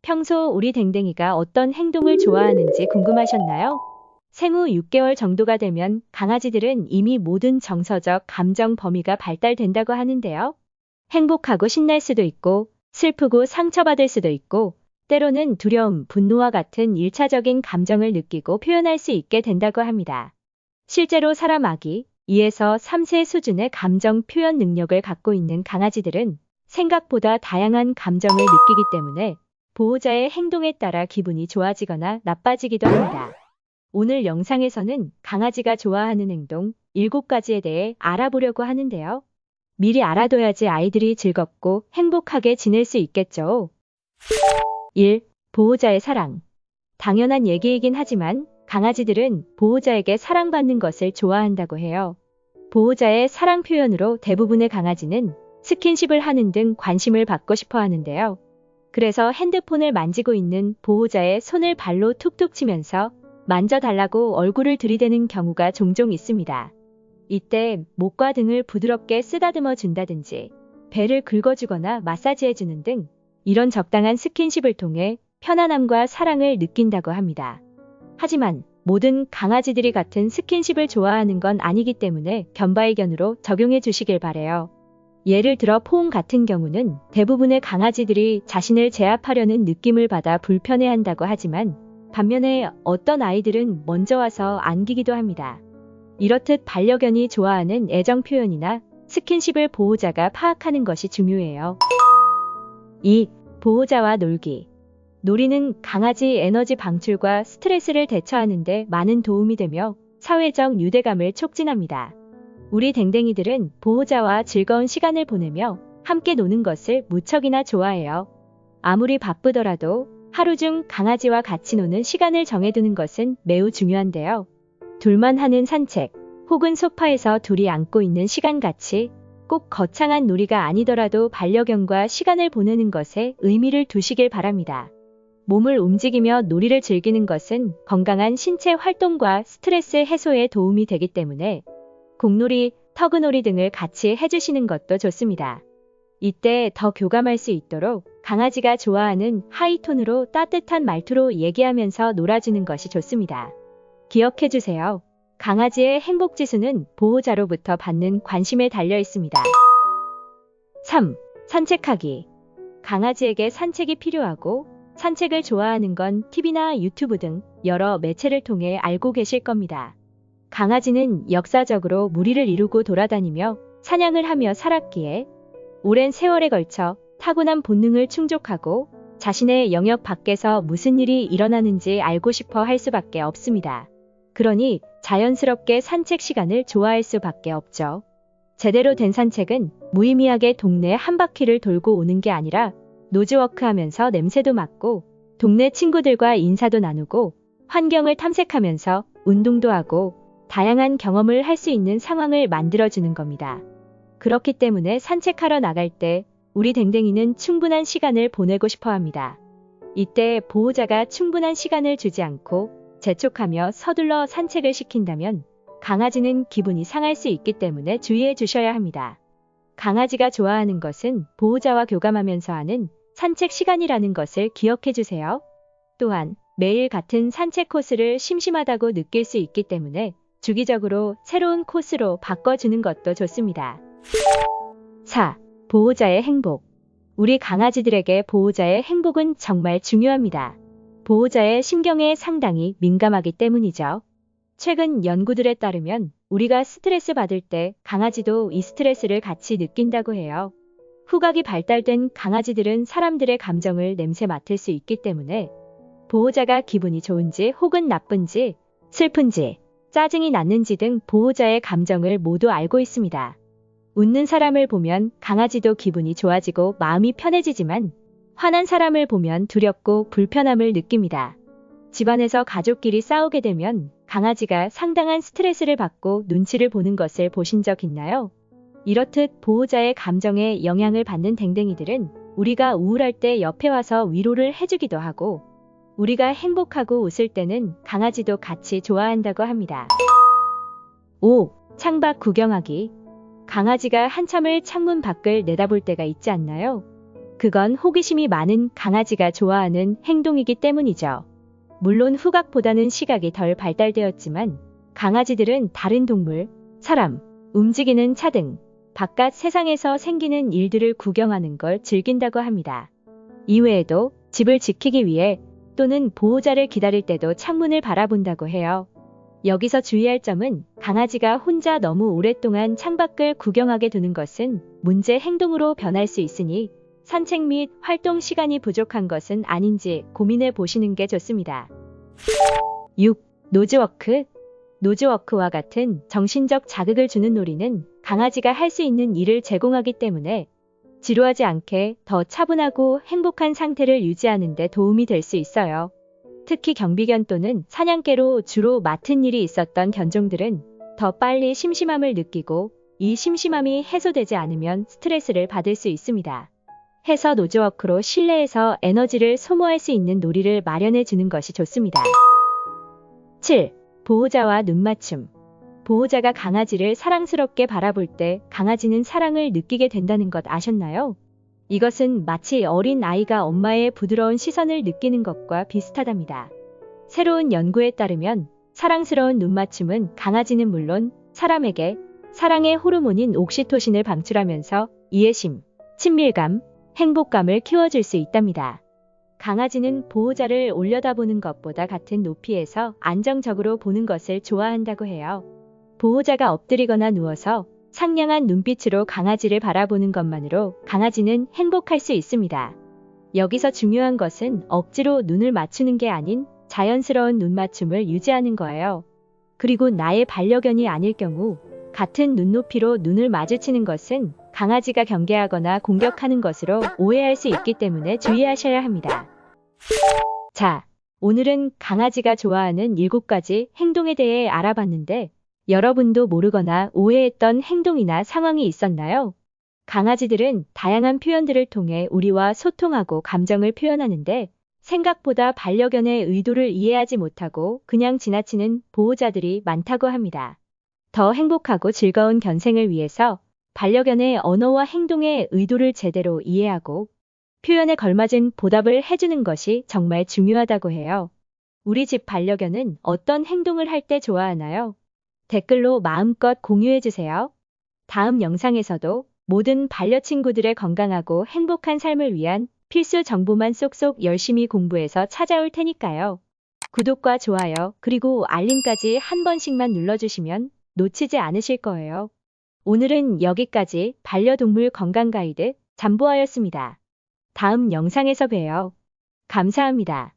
평소 우리 댕댕이가 어떤 행동을 좋아하는지 궁금하셨나요? 생후 6개월 정도가 되면 강아지들은 이미 모든 정서적 감정 범위가 발달된다고 하는데요. 행복하고 신날 수도 있고, 슬프고 상처받을 수도 있고, 때로는 두려움, 분노와 같은 일차적인 감정을 느끼고 표현할 수 있게 된다고 합니다. 실제로 사람 아기 2에서 3세 수준의 감정 표현 능력을 갖고 있는 강아지들은 생각보다 다양한 감정을 느끼기 때문에 보호자의 행동에 따라 기분이 좋아지거나 나빠지기도 합니다. 오늘 영상에서는 강아지가 좋아하는 행동 7가지에 대해 알아보려고 하는데요. 미리 알아둬야지 아이들이 즐겁고 행복하게 지낼 수 있겠죠. 1. 보호자의 사랑. 당연한 얘기이긴 하지만 강아지들은 보호자에게 사랑받는 것을 좋아한다고 해요. 보호자의 사랑 표현으로 대부분의 강아지는 스킨십을 하는 등 관심을 받고 싶어 하는데요. 그래서 핸드폰을 만지고 있는 보호자의 손을 발로 툭툭 치면서 만져달라고 얼굴을 들이대는 경우가 종종 있습니다. 이때 목과 등을 부드럽게 쓰다듬어 준다든지 배를 긁어주거나 마사지해주는 등 이런 적당한 스킨십을 통해 편안함과 사랑을 느낀다고 합니다. 하지만 모든 강아지들이 같은 스킨십을 좋아하는 건 아니기 때문에 견바의견으로 적용해 주시길 바래요. 예를 들어 포옹 같은 경우는 대부분의 강아지들이 자신을 제압하려는 느낌을 받아 불편해한다고 하지만 반면에 어떤 아이들은 먼저 와서 안기기도 합니다. 이렇듯 반려견이 좋아하는 애정 표현이나 스킨십을 보호자가 파악하는 것이 중요해요. 2. 보호자와 놀기. 놀이는 강아지 에너지 방출과 스트레스를 대처하는 데 많은 도움이 되며 사회적 유대감을 촉진합니다. 우리 댕댕이들은 보호자와 즐거운 시간을 보내며 함께 노는 것을 무척이나 좋아해요. 아무리 바쁘더라도 하루 중 강아지와 같이 노는 시간을 정해두는 것은 매우 중요한데요. 둘만 하는 산책, 혹은 소파에서 둘이 앉고 있는 시간같이 꼭 거창한 놀이가 아니더라도 반려견과 시간을 보내는 것에 의미를 두시길 바랍니다. 몸을 움직이며 놀이를 즐기는 것은 건강한 신체 활동과 스트레스 해소에 도움이 되기 때문에 공놀이, 터그놀이 등을 같이 해주시는 것도 좋습니다. 이때 더 교감할 수 있도록 강아지가 좋아하는 하이톤으로 따뜻한 말투로 얘기하면서 놀아주는 것이 좋습니다. 기억해주세요. 강아지의 행복지수는 보호자로부터 받는 관심에 달려 있습니다. 3. 산책하기. 강아지에게 산책이 필요하고 산책을 좋아하는 건 TV나 유튜브 등 여러 매체를 통해 알고 계실 겁니다. 강아지는 역사적으로 무리를 이루고 돌아다니며 사냥을 하며 살았기에 오랜 세월에 걸쳐 타고난 본능을 충족하고 자신의 영역 밖에서 무슨 일이 일어나는지 알고 싶어 할 수밖에 없습니다. 그러니 자연스럽게 산책 시간을 좋아할 수밖에 없죠. 제대로 된 산책은 무의미하게 동네 한 바퀴를 돌고 오는 게 아니라 노즈워크하면서 냄새도 맡고 동네 친구들과 인사도 나누고 환경을 탐색하면서 운동도 하고 다양한 경험을 할 수 있는 상황을 만들어주는 겁니다. 그렇기 때문에 산책하러 나갈 때 우리 댕댕이는 충분한 시간을 보내고 싶어 합니다. 이때 보호자가 충분한 시간을 주지 않고 재촉하며 서둘러 산책을 시킨다면 강아지는 기분이 상할 수 있기 때문에 주의해 주셔야 합니다. 강아지가 좋아하는 것은 보호자와 교감하면서 하는 산책 시간이라는 것을 기억해 주세요. 또한 매일 같은 산책 코스를 심심하다고 느낄 수 있기 때문에 주기적으로 새로운 코스로 바꿔주는 것도 좋습니다. 4. 보호자의 행복. 우리 강아지들에게 보호자의 행복은 정말 중요합니다. 보호자의 심경에 상당히 민감하기 때문이죠. 최근 연구들에 따르면 우리가 스트레스 받을 때 강아지도 이 스트레스를 같이 느낀다고 해요. 후각이 발달된 강아지들은 사람들의 감정을 냄새 맡을 수 있기 때문에 보호자가 기분이 좋은지 혹은 나쁜지, 슬픈지, 짜증이 났는지 등 보호자의 감정을 모두 알고 있습니다. 웃는 사람을 보면 강아지도 기분이 좋아지고 마음이 편해지지만 화난 사람을 보면 두렵고 불편함을 느낍니다. 집안에서 가족끼리 싸우게 되면 강아지가 상당한 스트레스를 받고 눈치를 보는 것을 보신 적 있나요? 이렇듯 보호자의 감정에 영향을 받는 댕댕이들은 우리가 우울할 때 옆에 와서 위로를 해주기도 하고 우리가 행복하고 웃을 때는 강아지도 같이 좋아한다고 합니다. 5. 창밖 구경하기. 강아지가 한참을 창문 밖을 내다볼 때가 있지 않나요? 그건 호기심이 많은 강아지가 좋아하는 행동이기 때문이죠. 물론 후각보다는 시각이 덜 발달되었지만 강아지들은 다른 동물, 사람, 움직이는 차 등 바깥 세상에서 생기는 일들을 구경하는 걸 즐긴다고 합니다. 이외에도 집을 지키기 위해 또는 보호자를 기다릴 때도 창문을 바라본다고 해요. 여기서 주의할 점은 강아지가 혼자 너무 오랫동안 창밖을 구경하게 두는 것은 문제 행동으로 변할 수 있으니 산책 및 활동 시간이 부족한 것은 아닌지 고민해 보시는 게 좋습니다. 6. 노즈워크. 노즈워크와 같은 정신적 자극을 주는 놀이는 강아지가 할 수 있는 일을 제공하기 때문에 지루하지 않게 더 차분하고 행복한 상태를 유지하는 데 도움이 될 수 있어요. 특히 경비견 또는 사냥개로 주로 맡은 일이 있었던 견종들은 더 빨리 심심함을 느끼고 이 심심함이 해소되지 않으면 스트레스를 받을 수 있습니다. 해서 노즈워크로 실내에서 에너지를 소모할 수 있는 놀이를 마련해 주는 것이 좋습니다. 7. 보호자와 눈맞춤. 보호자가 강아지를 사랑스럽게 바라볼 때 강아지는 사랑을 느끼게 된다는 것 아셨나요? 이것은 마치 어린 아이가 엄마의 부드러운 시선을 느끼는 것과 비슷하답니다. 새로운 연구에 따르면 사랑스러운 눈맞춤은 강아지는 물론 사람에게 사랑의 호르몬인 옥시토신을 방출하면서 이해심, 친밀감, 행복감을 키워줄 수 있답니다. 강아지는 보호자를 올려다보는 것보다 같은 높이에서 안정적으로 보는 것을 좋아한다고 해요. 보호자가 엎드리거나 누워서 상냥한 눈빛으로 강아지를 바라보는 것만으로 강아지는 행복할 수 있습니다. 여기서 중요한 것은 억지로 눈을 맞추는 게 아닌 자연스러운 눈맞춤을 유지하는 거예요. 그리고 나의 반려견이 아닐 경우 같은 눈높이로 눈을 마주치는 것은 강아지가 경계하거나 공격하는 것으로 오해할 수 있기 때문에 주의하셔야 합니다. 자, 오늘은 강아지가 좋아하는 7가지 행동에 대해 알아봤는데 여러분도 모르거나 오해했던 행동이나 상황이 있었나요? 강아지들은 다양한 표현들을 통해 우리와 소통하고 감정을 표현하는데 생각보다 반려견의 의도를 이해하지 못하고 그냥 지나치는 보호자들이 많다고 합니다. 더 행복하고 즐거운 견생을 위해서 반려견의 언어와 행동의 의도를 제대로 이해하고 표현에 걸맞은 보답을 해주는 것이 정말 중요하다고 해요. 우리 집 반려견은 어떤 행동을 할 때 좋아하나요? 댓글로 마음껏 공유해주세요. 다음 영상에서도 모든 반려친구들의 건강하고 행복한 삶을 위한 필수 정보만 쏙쏙 열심히 공부해서 찾아올 테니까요. 구독과 좋아요 그리고 알림까지 한 번씩만 눌러주시면 놓치지 않으실 거예요. 오늘은 여기까지 반려동물 건강 가이드 잠보아였습니다. 다음 영상에서 봬요. 감사합니다.